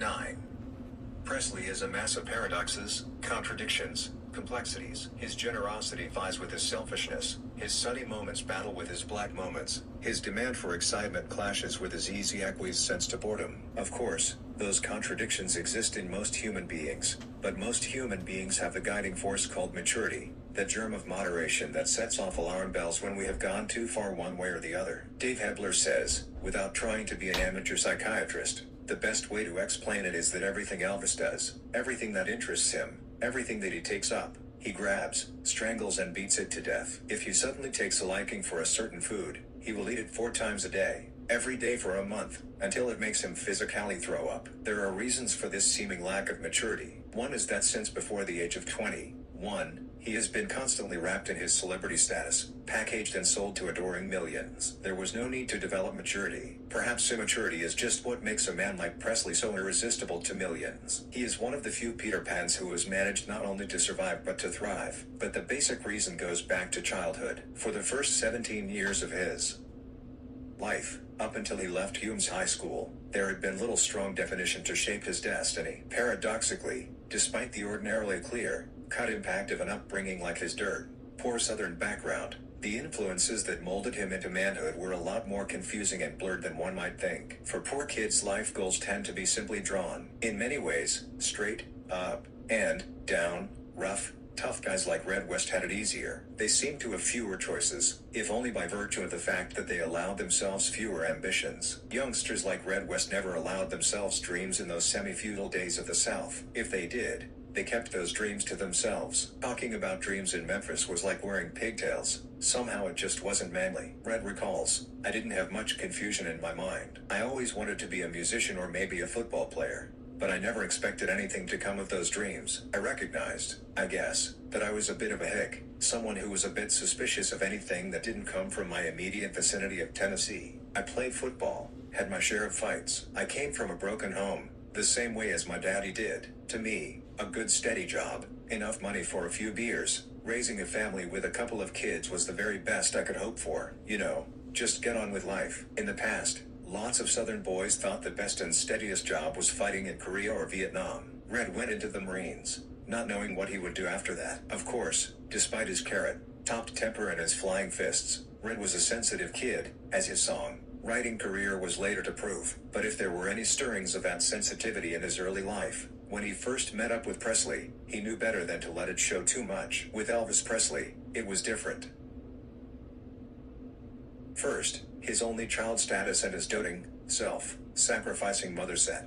9. Presley is a mass of paradoxes, contradictions, complexities. His generosity vies with his selfishness. His sunny moments battle with his black moments. His demand for excitement clashes with his easy acquiescence to boredom. Of course, those contradictions exist in most human beings, but most human beings have the guiding force called maturity, that germ of moderation that sets off alarm bells when we have gone too far one way or the other. Dave Hebler says, without trying to be an amateur psychiatrist, the best way to explain it is that everything Elvis does, everything that interests him, everything that he takes up, he grabs, strangles and beats it to death. If he suddenly takes a liking for a certain food, he will eat it 4 times a day, every day for a month, until it makes him physically throw up. There are reasons for this seeming lack of maturity. One is that since before the age of 21, he has been constantly wrapped in his celebrity status, packaged and sold to adoring millions. There was no need to develop maturity. Perhaps immaturity is just what makes a man like Presley so irresistible to millions. He is one of the few Peter Pans who has managed not only to survive but to thrive. But the basic reason goes back to childhood. For the first 17 years of his life, up until he left Hume's high school, there had been little strong definition to shape his destiny. Paradoxically, despite the ordinarily clear cut impact of an upbringing like his poor Southern background, the influences that molded him into manhood were a lot more confusing and blurred than one might think. For poor kids, life goals tend to be simply drawn, in many ways, straight, up, and down. Rough, tough guys like Red West had it easier. They seemed to have fewer choices, if only by virtue of the fact that they allowed themselves fewer ambitions. Youngsters like Red West never allowed themselves dreams in those semi-feudal days of the South. If they did, they kept those dreams to themselves. Talking about dreams in Memphis was like wearing pigtails. Somehow it just wasn't manly. Red recalls, I didn't have much confusion in my mind. I always wanted to be a musician or maybe a football player, but I never expected anything to come of those dreams. I recognized, I guess, that I was a bit of a hick, someone who was a bit suspicious of anything that didn't come from my immediate vicinity of Tennessee. I played football, had my share of fights. I came from a broken home, the same way as my daddy did. To me, a good steady job, enough money for a few beers, raising a family with a couple of kids was the very best I could hope for. You know, just get on with life. In the past, lots of Southern boys thought the best and steadiest job was fighting in Korea or Vietnam. Red went into the Marines, not knowing what he would do after that. Of course, despite his carrot-topped temper and his flying fists, Red was a sensitive kid, as his song-writing career was later to prove. But if there were any stirrings of that sensitivity in his early life, when he first met up with Presley, he knew better than to let it show too much. With Elvis Presley, it was different. First, his only child status and his doting, self-sacrificing mother set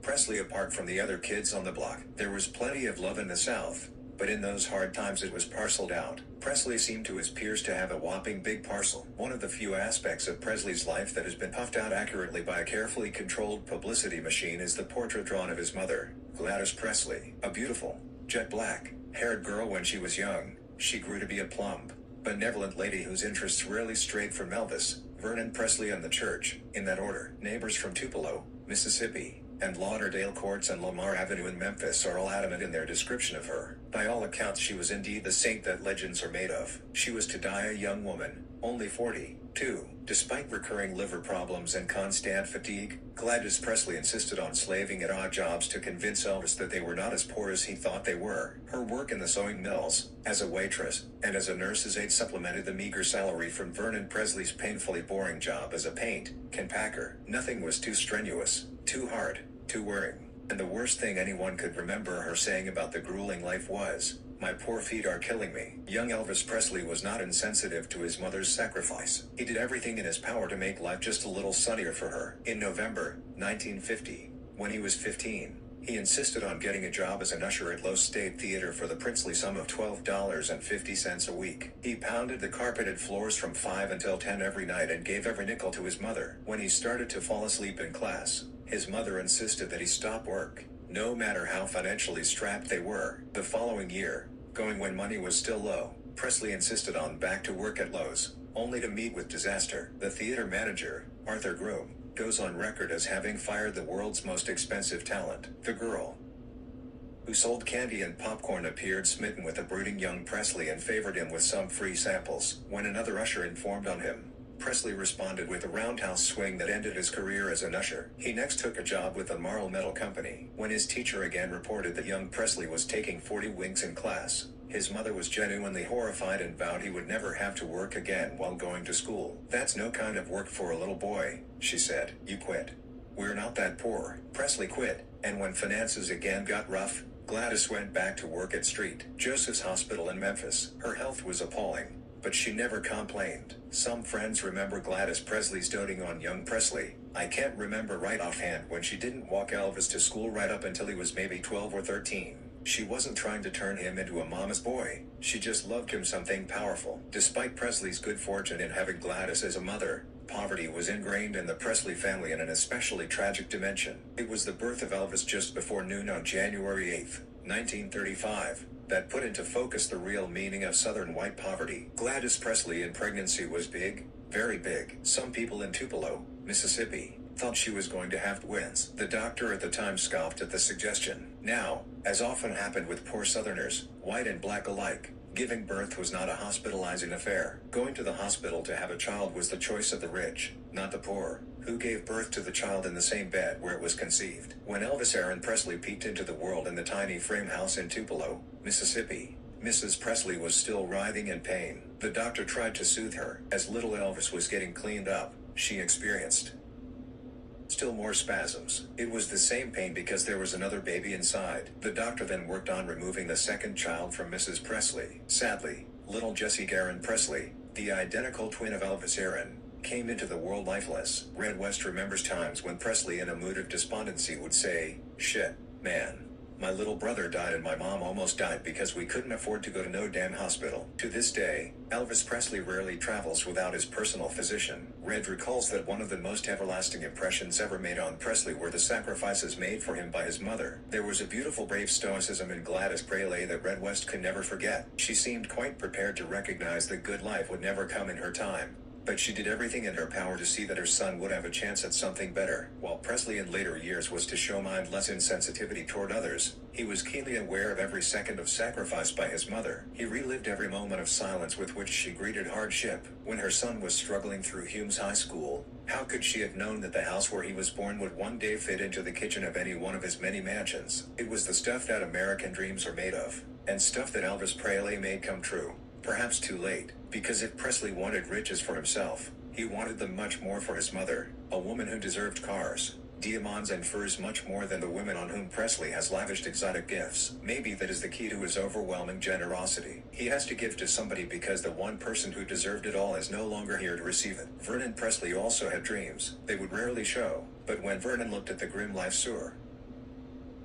Presley apart from the other kids on the block. There was plenty of love in the South, but in those hard times it was parceled out. Presley seemed to his peers to have a whopping big parcel. One of the few aspects of Presley's life that has been puffed out accurately by a carefully controlled publicity machine is the portrait drawn of his mother, Gladys Presley. A beautiful, jet black-haired girl when she was young, she grew to be a plump, benevolent lady whose interests rarely strayed from Elvis, Vernon Presley and the church, in that order. Neighbors from Tupelo, Mississippi, and Lauderdale Courts and Lamar Avenue in Memphis are all adamant in their description of her. By all accounts, she was indeed the saint that legends are made of. She was to die a young woman, only 42. Despite recurring liver problems and constant fatigue, Gladys Presley insisted on slaving at odd jobs to convince Elvis that they were not as poor as he thought they were. Her work in the sewing mills, as a waitress, and as a nurse's aide supplemented the meager salary from Vernon Presley's painfully boring job as a paint-can packer. Nothing was too strenuous, too hard, too wearing. And the worst thing anyone could remember her saying about the grueling life was, "My poor feet are killing me." Young Elvis Presley was not insensitive to his mother's sacrifice. He did everything in his power to make life just a little sunnier for her. In November 1950, when he was 15, he insisted on getting a job as an usher at Lowe State Theater for the princely sum of $12.50 a week. He pounded the carpeted floors from 5 until 10 every night and gave every nickel to his mother. When he started to fall asleep in class, his mother insisted that he stop work, no matter how financially strapped they were. The following year, going when money was still low, Presley insisted on back to work at Lowe's, only to meet with disaster. The theater manager, Arthur Groom, goes on record as having fired the world's most expensive talent. The girl who sold candy and popcorn appeared smitten with the brooding young Presley and favored him with some free samples. When another usher informed on him, Presley responded with a roundhouse swing that ended his career as an usher. He next took a job with the Marl Metal Company. When his teacher again reported that young Presley was taking 40 winks in class, his mother was genuinely horrified and vowed he would never have to work again while going to school. "That's no kind of work for a little boy," she said. "You quit." "We're not that poor." Presley quit, and when finances again got rough, Gladys went back to work at St. Joseph's Hospital in Memphis. Her health was appalling, but she never complained. Some friends remember Gladys Presley's doting on young Presley. "I can't remember right offhand when she didn't walk Elvis to school right up until he was maybe 12 or 13. She wasn't trying to turn him into a mama's boy. She just loved him something powerful." Despite Presley's good fortune in having Gladys as a mother, poverty was ingrained in the Presley family in an especially tragic dimension. It was the birth of Elvis just before noon on January 8, 1935, that put into focus the real meaning of Southern white poverty. Gladys Presley in pregnancy was big, very big. Some people in Tupelo, Mississippi, thought she was going to have twins. The doctor at the time scoffed at the suggestion. Now, as often happened with poor Southerners, white and black alike, giving birth was not a hospitalizing affair. Going to the hospital to have a child was the choice of the rich, not the poor, who gave birth to the child in the same bed where it was conceived. When Elvis Aaron Presley peeked into the world in the tiny frame house in Tupelo, Mississippi, Mrs. Presley was still writhing in pain. The doctor tried to soothe her. As little Elvis was getting cleaned up, she experienced still more spasms. It was the same pain because there was another baby inside. The doctor then worked on removing the second child from Mrs. Presley. Sadly, little Jessie Aaron Presley, the identical twin of Elvis Aaron, came into the world lifeless. Red West remembers times when Presley in a mood of despondency would say, "Shit, man. My little brother died and my mom almost died because we couldn't afford to go to no damn hospital." To this day, Elvis Presley rarely travels without his personal physician. Red recalls that one of the most everlasting impressions ever made on Presley were the sacrifices made for him by his mother. There was a beautiful brave stoicism in Gladys Presley that Red West could never forget. She seemed quite prepared to recognize that good life would never come in her time. But she did everything in her power to see that her son would have a chance at something better. While Presley in later years was to show mindless insensitivity toward others, he was keenly aware of every second of sacrifice by his mother. He relived every moment of silence with which she greeted hardship. When her son was struggling through Hume's High School, how could she have known that the house where he was born would one day fit into the kitchen of any one of his many mansions? It was the stuff that American dreams are made of, and stuff that Elvis Presley made come true. Perhaps too late, because if Presley wanted riches for himself, he wanted them much more for his mother, a woman who deserved cars, diamonds and furs much more than the women on whom Presley has lavished exotic gifts. Maybe that is the key to his overwhelming generosity. He has to give to somebody because the one person who deserved it all is no longer here to receive it. Vernon Presley also had dreams. They would rarely show, but when Vernon looked at the grim life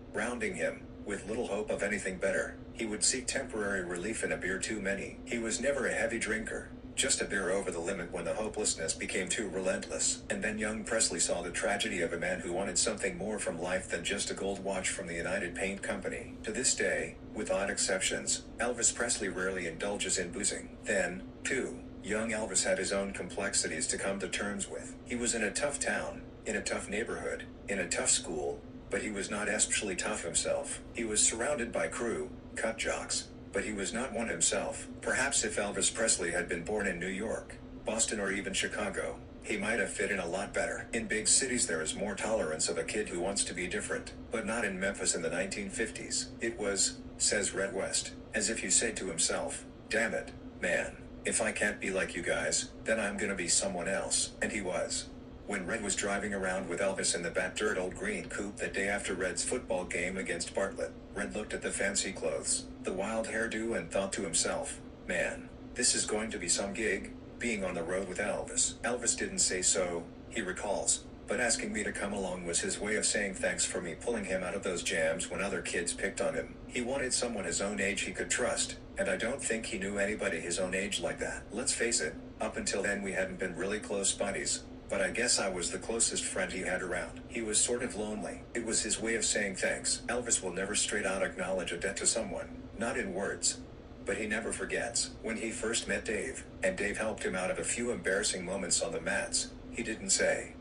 surrounding him, with little hope of anything better, he would seek temporary relief in a beer too many. He was never a heavy drinker, just a beer over the limit when the hopelessness became too relentless. And then young Presley saw the tragedy of a man who wanted something more from life than just a gold watch from the United Paint Company. To this day, with odd exceptions, Elvis Presley rarely indulges in boozing. Then, too, young Elvis had his own complexities to come to terms with. He was in a tough town, in a tough neighborhood, in a tough school, but he was not especially tough himself. He was surrounded by crew, cut jocks, but he was not one himself. Perhaps if Elvis Presley had been born in New York, Boston or even Chicago, he might have fit in a lot better. In big cities there is more tolerance of a kid who wants to be different, but not in Memphis in the 1950s. It was, says Red West, as if he said to himself, "Damn it, man, if I can't be like you guys, then I'm gonna be someone else." And he was. When Red was driving around with Elvis in the battered old green coupe that day after Red's football game against Bartlett, Red looked at the fancy clothes, the wild hairdo and thought to himself, "Man, this is going to be some gig, being on the road with Elvis." Elvis didn't say so, he recalls, but asking me to come along was his way of saying thanks for me pulling him out of those jams when other kids picked on him. He wanted someone his own age he could trust, and I don't think he knew anybody his own age like that. Let's face it, up until then we hadn't been really close buddies. But I guess I was the closest friend he had around. He was sort of lonely. It was his way of saying thanks. Elvis will never straight out acknowledge a debt to someone, not in words. But he never forgets. When he first met Dave, and Dave helped him out of a few embarrassing moments on the mats, he didn't say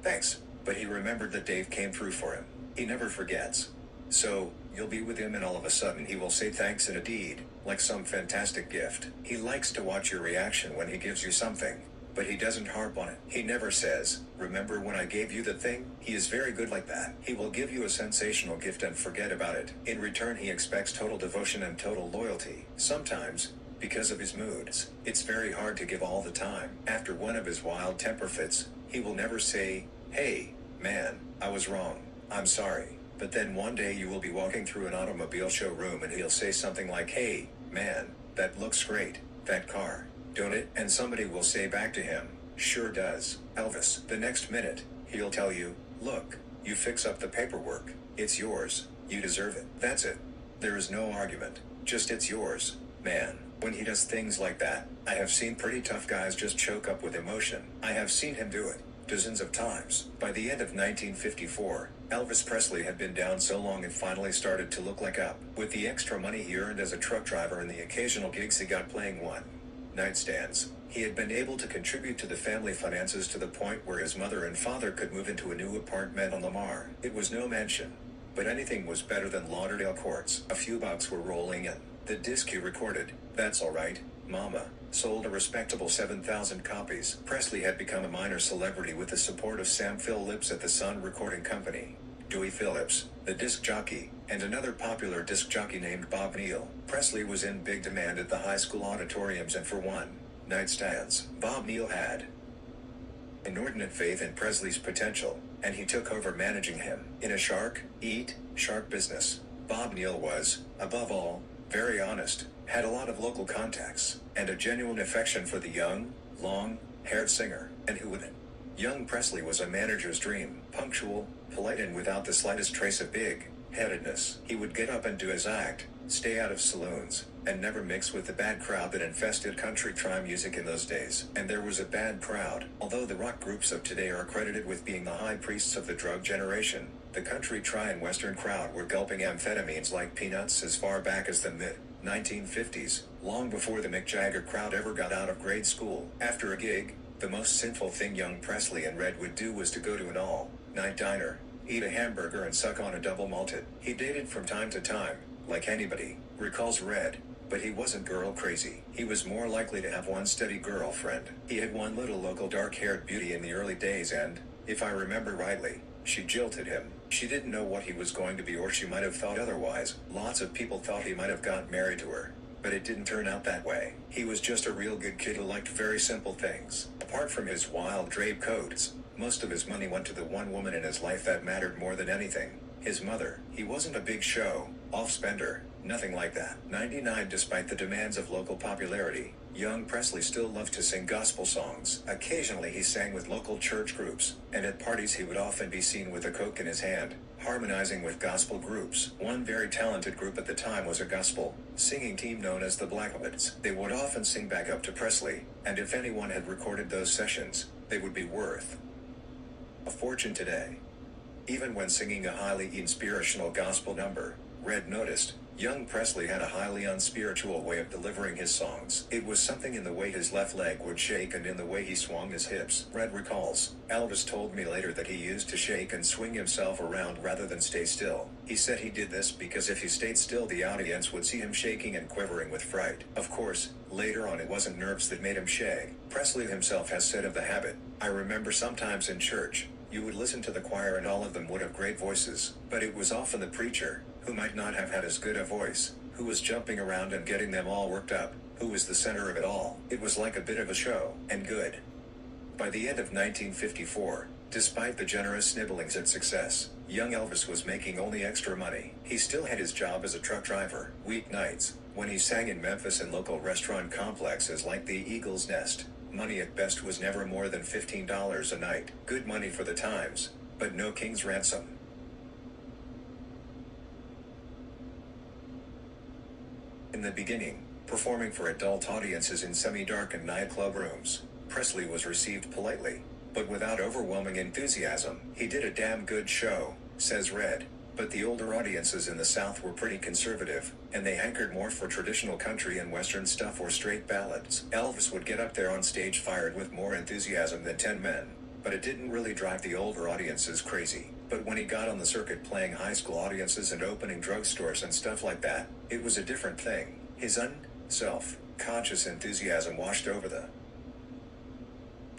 thanks, but he remembered that Dave came through for him. He never forgets. So, you'll be with him and all of a sudden he will say thanks in a deed, like some fantastic gift. He likes to watch your reaction when he gives you something. but he doesn't harp on it. He never says, "Remember when I gave you the thing?" He is very good like that. He will give you a sensational gift and forget about it. In return, he expects total devotion and total loyalty. Sometimes, because of his moods, it's very hard to give all the time. After one of his wild temper fits, he will never say, "Hey, man, I was wrong. I'm sorry." But then one day you will be walking through an automobile showroom and he'll say something like, "Hey, man, that looks great, that car, don't it?" And somebody will say back to him, "Sure does, Elvis." The next minute, he'll tell you, "Look, you fix up the paperwork. It's yours. You deserve it." That's it. There is no argument. Just it's yours, man. When he does things like that, I have seen pretty tough guys just choke up with emotion. I have seen him do it dozens of times. By the end of 1954, Elvis Presley had been down so long it finally started to look like up. With the extra money he earned as a truck driver and the occasional gigs he got playing one-night stands, he had been able to contribute to the family finances to the point where his mother and father could move into a new apartment on Lamar. It was no mansion, but anything was better than Lauderdale Courts. A few bucks were rolling in. The disc he recorded, "That's All Right, Mama," sold a respectable 7,000 copies. Presley had become a minor celebrity with the support of Sam Phillips at the Sun Recording Company, Dewey Phillips, the disc jockey, and another popular disc jockey named Bob Neal. Presley was in big demand at the high school auditoriums and for one-night stands. Bob Neal had inordinate faith in Presley's potential, and he took over managing him. In a shark business, Bob Neal was, above all, very honest, had a lot of local contacts, and a genuine affection for the young, long-haired singer. And who wouldn't? Young Presley was a manager's dream, punctual, polite, and without the slightest trace of big-headedness. He would get up and do his act, stay out of saloons, and never mix with the bad crowd that infested country tri music in those days. And there was a bad crowd. Although the rock groups of today are credited with being the high priests of the drug generation, the country tri and western crowd were gulping amphetamines like peanuts as far back as the mid-1950s, long before the Mick Jagger crowd ever got out of grade school. After a gig, the most sinful thing young Presley and Red would do was to go to an all-night diner, eat a hamburger and suck on a double malted. He dated from time to time, like anybody, recalls Red, but he wasn't girl crazy. He was more likely to have one steady girlfriend. He had one little local dark-haired beauty in the early days and, if I remember rightly, she jilted him. She didn't know what he was going to be, or she might have thought otherwise. Lots of people thought he might have gotten married to her, but it didn't turn out that way. He was just a real good kid who liked very simple things. Apart from his wild drape coats, most of his money went to the one woman in his life that mattered more than anything, his mother. He wasn't a big show off spender, nothing like that. 99. Despite the demands of local popularity, young Presley still loved to sing gospel songs. Occasionally he sang with local church groups, and at parties he would often be seen with a Coke in his hand, harmonizing with gospel groups. One very talented group at the time was a gospel singing team known as the Blackwoods. They would often sing back up to Presley, and if anyone had recorded those sessions, they would be worth a fortune today. Even when singing a highly inspirational gospel number, Red noticed, young Presley had a highly unspiritual way of delivering his songs. It was something in the way his left leg would shake and in the way he swung his hips. Red recalls, Elvis told me later that he used to shake and swing himself around rather than stay still. He said he did this because if he stayed still the audience would see him shaking and quivering with fright. Of course, later on it wasn't nerves that made him shake. Presley himself has said of the habit, "I remember sometimes in church, you would listen to the choir and all of them would have great voices, but it was often the preacher, who might not have had as good a voice, who was jumping around and getting them all worked up, who was the center of it all. It was like a bit of a show, and good." By the end of 1954, despite the generous nibblings at success, young Elvis was making only extra money. He still had his job as a truck driver. Weeknights, when he sang in Memphis in local restaurant complexes like the Eagle's Nest, money at best was never more than $15 a night. Good money for the times, but no king's ransom. In the beginning, performing for adult audiences in semi-darkened nightclub rooms, Presley was received politely, but without overwhelming enthusiasm. He did a damn good show, says Red, but the older audiences in the South were pretty conservative, and they hankered more for traditional country and western stuff or straight ballads. Elvis would get up there on stage fired with more enthusiasm than 10 men, but it didn't really drive the older audiences crazy. But when he got on the circuit playing high school audiences and opening drugstores and stuff like that, it was a different thing. His self-conscious enthusiasm washed over the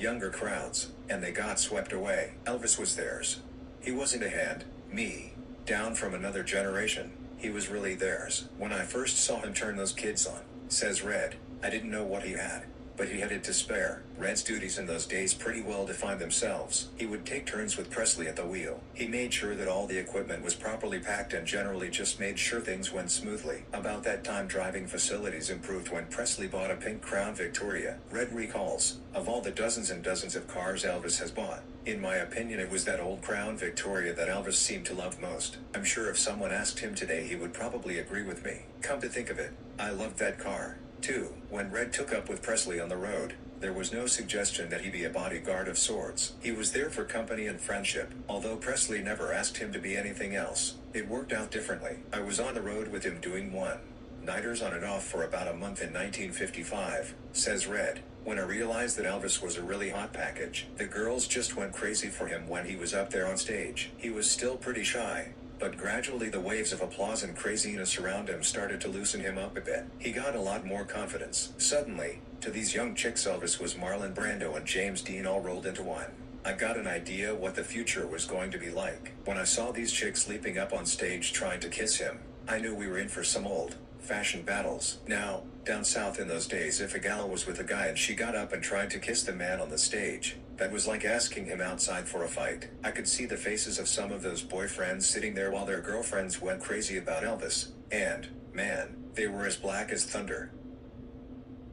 younger crowds, and they got swept away. Elvis was theirs. He wasn't a hand, me, down from another generation. He was really theirs. When I first saw him turn those kids on, says Red, I didn't know what he had, but he had it to spare. Red's duties in those days pretty well defined themselves. He would take turns with Presley at the wheel. He made sure that all the equipment was properly packed and generally just made sure things went smoothly. About that time, driving facilities improved when Presley bought a pink Crown Victoria. Red recalls, of all the dozens and dozens of cars Elvis has bought, in my opinion it was that old Crown Victoria that Elvis seemed to love most. I'm sure if someone asked him today he would probably agree with me. Come to think of it, I loved that car, too. When Red took up with Presley on the road, there was no suggestion that he be a bodyguard of sorts. He was there for company and friendship, although Presley never asked him to be anything else. It worked out differently. I was on the road with him doing one-nighters on and off for about a month in 1955, says Red, when I realized that Elvis was a really hot package. The girls just went crazy for him when he was up there on stage. He was still pretty shy, but gradually the waves of applause and craziness around him started to loosen him up a bit. He got a lot more confidence. Suddenly, to these young chicks Elvis was Marlon Brando and James Dean all rolled into one. I got an idea what the future was going to be like. When I saw these chicks leaping up on stage trying to kiss him, I knew we were in for some old-fashioned battles. Now, down south in those days, if a gal was with a guy and she got up and tried to kiss the man on the stage, that was like asking him outside for a fight. I could see the faces of some of those boyfriends sitting there while their girlfriends went crazy about Elvis, and, man, they were as black as thunder.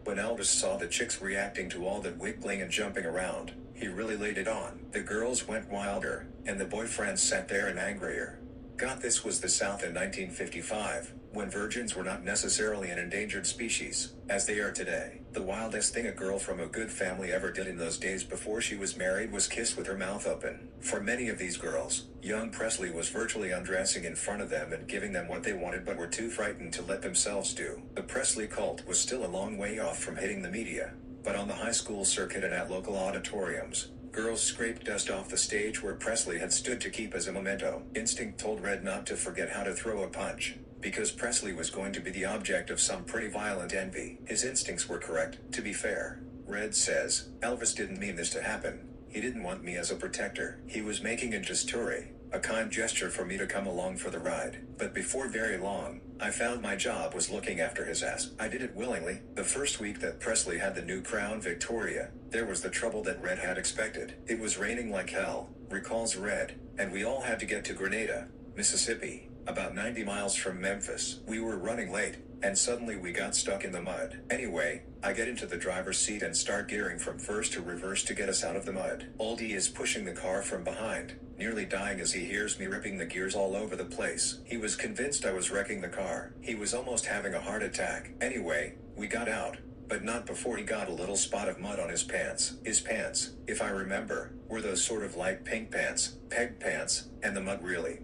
When Elvis saw the chicks reacting to all that wiggling and jumping around, he really laid it on. The girls went wilder, and the boyfriends sat there and angrier. God, this was the South in 1955, when virgins were not necessarily an endangered species, as they are today. The wildest thing a girl from a good family ever did in those days before she was married was kiss with her mouth open. For many of these girls, young Presley was virtually undressing in front of them and giving them what they wanted but were too frightened to let themselves do. The Presley cult was still a long way off from hitting the media, but on the high school circuit and at local auditoriums, girls scraped dust off the stage where Presley had stood to keep as a memento. Instinct told Red not to forget how to throw a punch, because Presley was going to be the object of some pretty violent envy. His instincts were correct. To be fair, Red says, Elvis didn't mean this to happen. He didn't want me as a protector. He was making a gestory, a kind gesture for me to come along for the ride. But before very long, I found my job was looking after his ass. I did it willingly. The first week that Presley had the new Crown Victoria, there was the trouble that Red had expected. It was raining like hell, recalls Red, and we all had to get to Grenada, Mississippi, about 90 miles from Memphis. We were running late, and suddenly we got stuck in the mud. Anyway, I get into the driver's seat and start gearing from first to reverse to get us out of the mud. Oldie is pushing the car from behind, nearly dying as he hears me ripping the gears all over the place. He was convinced I was wrecking the car. He was almost having a heart attack. Anyway, we got out, but not before he got a little spot of mud on his pants. His pants, if I remember, were those sort of light pink pants, peg pants, and the mud really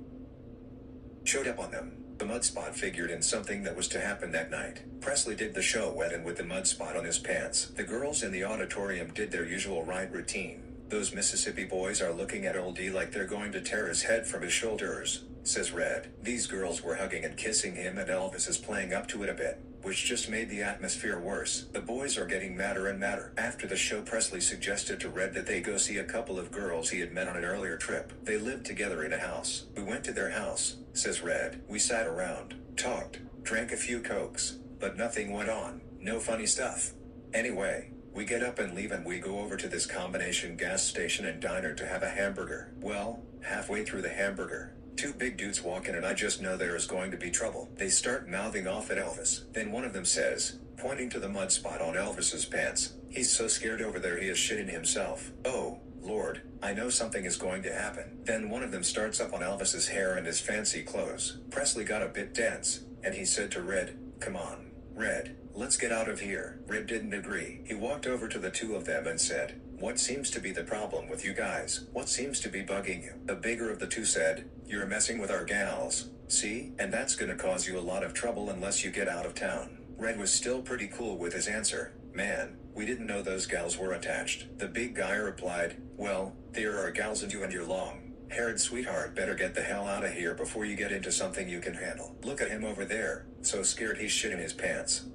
showed up on them. The mud spot figured in something that was to happen that night. Presley did the show wet and with the mud spot on his pants. The girls in the auditorium did their usual ride routine. Those Mississippi boys are looking at Old D like they're going to tear his head from his shoulders, says Red. These girls were hugging and kissing him and Elvis is playing up to it a bit, which just made the atmosphere worse. The boys are getting madder and madder. After the show, Presley suggested to Red that they go see a couple of girls he had met on an earlier trip. They lived together in a house. We went to their house, says Red. We sat around, talked, drank a few cokes, but nothing went on. No funny stuff. Anyway, we get up and leave and we go over to this combination gas station and diner to have a hamburger. Well, halfway through the hamburger, two big dudes walk in and I just know there is going to be trouble. They start mouthing off at Elvis. Then one of them says, pointing to the mud spot on Elvis's pants, he's so scared over there he is shitting himself. Oh, Lord, I know something is going to happen. Then one of them starts up on Elvis's hair and his fancy clothes. Presley got a bit tense, and he said to Red, come on, Red, let's get out of here. Red didn't agree. He walked over to the two of them and said, what seems to be the problem with you guys? What seems to be bugging you? The bigger of the two said, you're messing with our gals, see? And that's gonna cause you a lot of trouble unless you get out of town. Red was still pretty cool with his answer. Man, we didn't know those gals were attached. The big guy replied, well, there are gals and your long-haired sweetheart better get the hell out of here before you get into something you can handle. Look at him over there, so scared he's shitting his pants.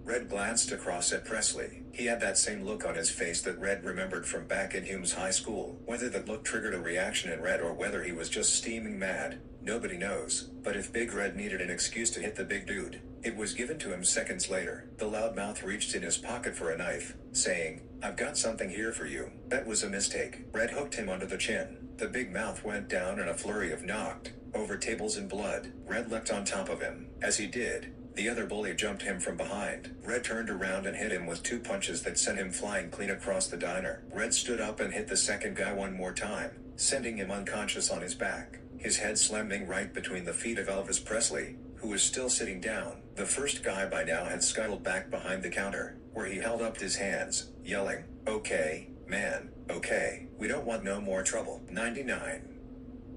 Red glanced across at Presley. He had that same look on his face that Red remembered from back in Hume's high school. Whether that look triggered a reaction in Red or whether he was just steaming mad, nobody knows. But if Big Red needed an excuse to hit the big dude, it was given to him seconds later. The loudmouth reached in his pocket for a knife, saying, "I've got something here for you." That was a mistake. Red hooked him under the chin. The big mouth went down in a flurry of knocked over tables and blood. Red leapt on top of him. As he did, the other bully jumped him from behind. Red turned around and hit him with 2 punches that sent him flying clean across the diner. Red stood up and hit the second guy one more time, sending him unconscious on his back, his head slamming right between the feet of Elvis Presley, who was still sitting down. The first guy by now had scuttled back behind the counter, where he held up his hands, yelling, "Okay, man, okay, we don't want no more trouble." 99.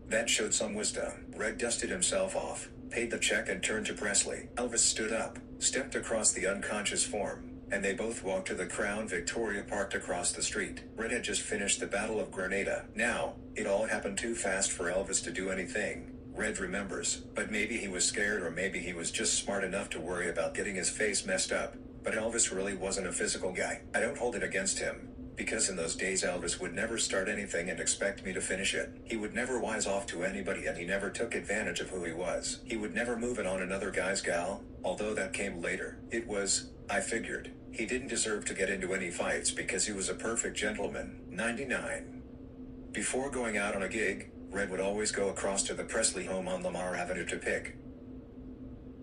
That showed some wisdom. Red dusted himself off, paid the check and turned to Presley. Elvis stood up, stepped across the unconscious form, and they both walked to the Crown Victoria parked across the street. Red had just finished the Battle of Grenada. Now, it all happened too fast for Elvis to do anything, Red remembers, but maybe he was scared or maybe he was just smart enough to worry about getting his face messed up. But Elvis really wasn't a physical guy. I don't hold it against him, because in those days Elvis would never start anything and expect me to finish it. He would never wise off to anybody and he never took advantage of who he was. He would never move it on another guy's gal, although that came later. It was, I figured, he didn't deserve to get into any fights because he was a perfect gentleman. 99. Before going out on a gig, Red would always go across to the Presley home on Lamar Avenue to pick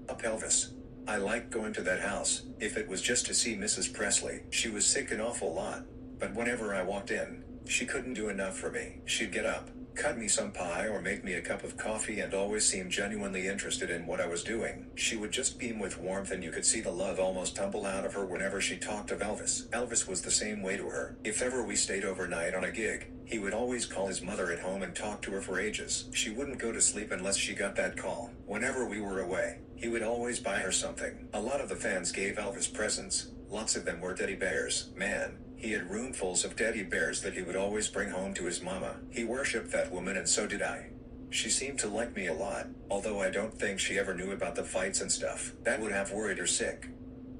up Elvis. I liked going to that house, if it was just to see Mrs. Presley. She was sick an awful lot, but whenever I walked in, she couldn't do enough for me. She'd get up, cut me some pie or make me a cup of coffee and always seemed genuinely interested in what I was doing. She would just beam with warmth and you could see the love almost tumble out of her whenever she talked of Elvis. Elvis was the same way to her. If ever we stayed overnight on a gig, he would always call his mother at home and talk to her for ages. She wouldn't go to sleep unless she got that call. Whenever we were away, he would always buy her something. A lot of the fans gave Elvis presents. Lots of them were teddy bears. Man, he had roomfuls of teddy bears that he would always bring home to his mama. He worshipped that woman and so did I. She seemed to like me a lot, although I don't think she ever knew about the fights and stuff. That would have worried her sick.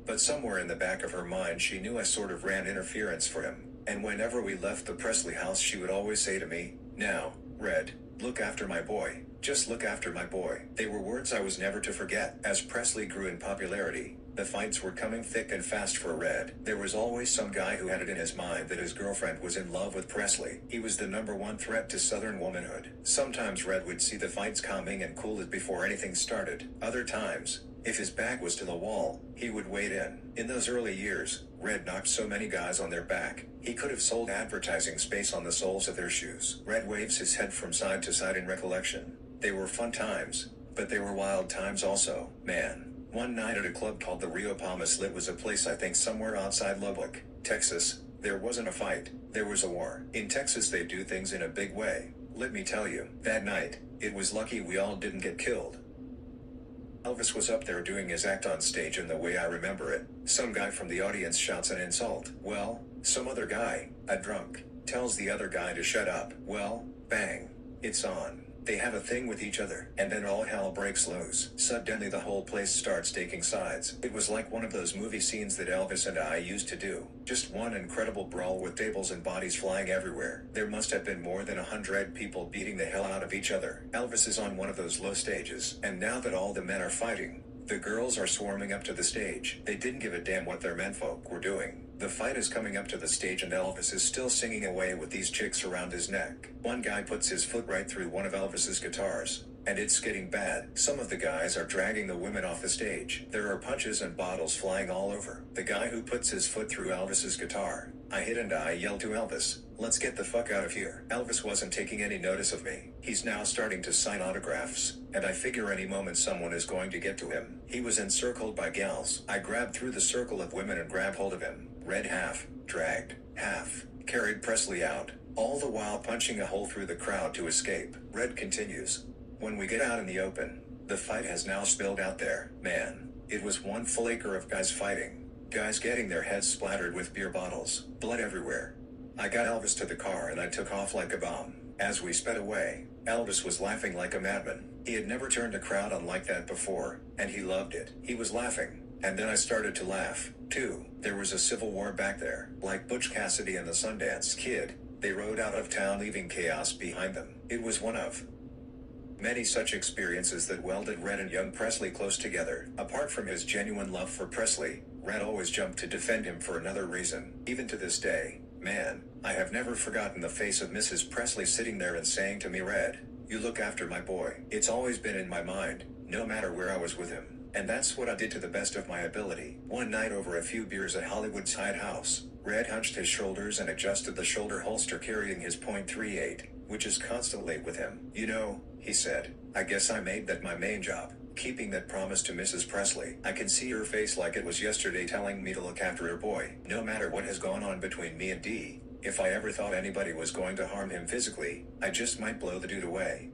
But somewhere in the back of her mind she knew I sort of ran interference for him. And whenever we left the Presley house she would always say to me, "Now, Red, look after my boy. Just look after my boy." They were words I was never to forget. As Presley grew in popularity, the fights were coming thick and fast for Red. There was always some guy who had it in his mind that his girlfriend was in love with Presley. He was the #1 threat to Southern womanhood. Sometimes Red would see the fights coming and cool it before anything started. Other times, if his back was to the wall, he would wade in. In those early years, Red knocked so many guys on their back, he could have sold advertising space on the soles of their shoes. Red waves his head from side to side in recollection. They were fun times, but they were wild times also. Man. One night at a club called the Rio Palma Slit was a place I think somewhere outside Lubbock, Texas. There wasn't a fight, there was a war. In Texas they do things in a big way. Let me tell you, that night, it was lucky we all didn't get killed. Elvis was up there doing his act on stage and the way I remember it, some guy from the audience shouts an insult. Well, some other guy, a drunk, tells the other guy to shut up. Well, bang, it's on. They have a thing with each other, and then all hell breaks loose. Suddenly the whole place starts taking sides. It was like one of those movie scenes that Elvis and I used to do. Just one incredible brawl with tables and bodies flying everywhere. There must have been more than 100 people beating the hell out of each other. Elvis is on one of those low stages, and now that all the men are fighting, the girls are swarming up to the stage. They didn't give a damn what their menfolk were doing. The fight is coming up to the stage and Elvis is still singing away with these chicks around his neck. One guy puts his foot right through one of Elvis's guitars, and it's getting bad. Some of the guys are dragging the women off the stage. There are punches and bottles flying all over. The guy who puts his foot through Elvis's guitar, I hit and I yelled to Elvis, "Let's get the fuck out of here." Elvis wasn't taking any notice of me. He's now starting to sign autographs, and I figure any moment someone is going to get to him. He was encircled by gals. I grabbed through the circle of women and grabbed hold of him. Red half, dragged, half, carried Presley out, all the while punching a hole through the crowd to escape. Red continues. When we get out in the open, the fight has now spilled out there. Man, it was one full acre of guys fighting. Guys getting their heads splattered with beer bottles, blood everywhere. I got Elvis to the car and I took off like a bomb. As we sped away, Elvis was laughing like a madman. He had never turned a crowd on like that before, and he loved it. He was laughing, And then I started to laugh, too. There was a civil war back there, like Butch Cassidy and the Sundance Kid. They rode out of town leaving chaos behind them. It was one of many such experiences that welded Red and young Presley close together. Apart from his genuine love for Presley, Red always jumped to defend him for another reason. Even to this day, man, I have never forgotten the face of Mrs. Presley sitting there and saying to me, "Red, you look after my boy." It's always been in my mind, no matter where I was with him. And that's what I did to the best of my ability. One night over a few beers at Hollywood's Hyde House, Red hunched his shoulders and adjusted the shoulder holster carrying his .38, which is constantly with him. "You know," he said, "I guess I made that my main job, keeping that promise to Mrs. Presley. I can see her face like it was yesterday telling me to look after her boy. No matter what has gone on between me and Dee, if I ever thought anybody was going to harm him physically, I just might blow the dude away.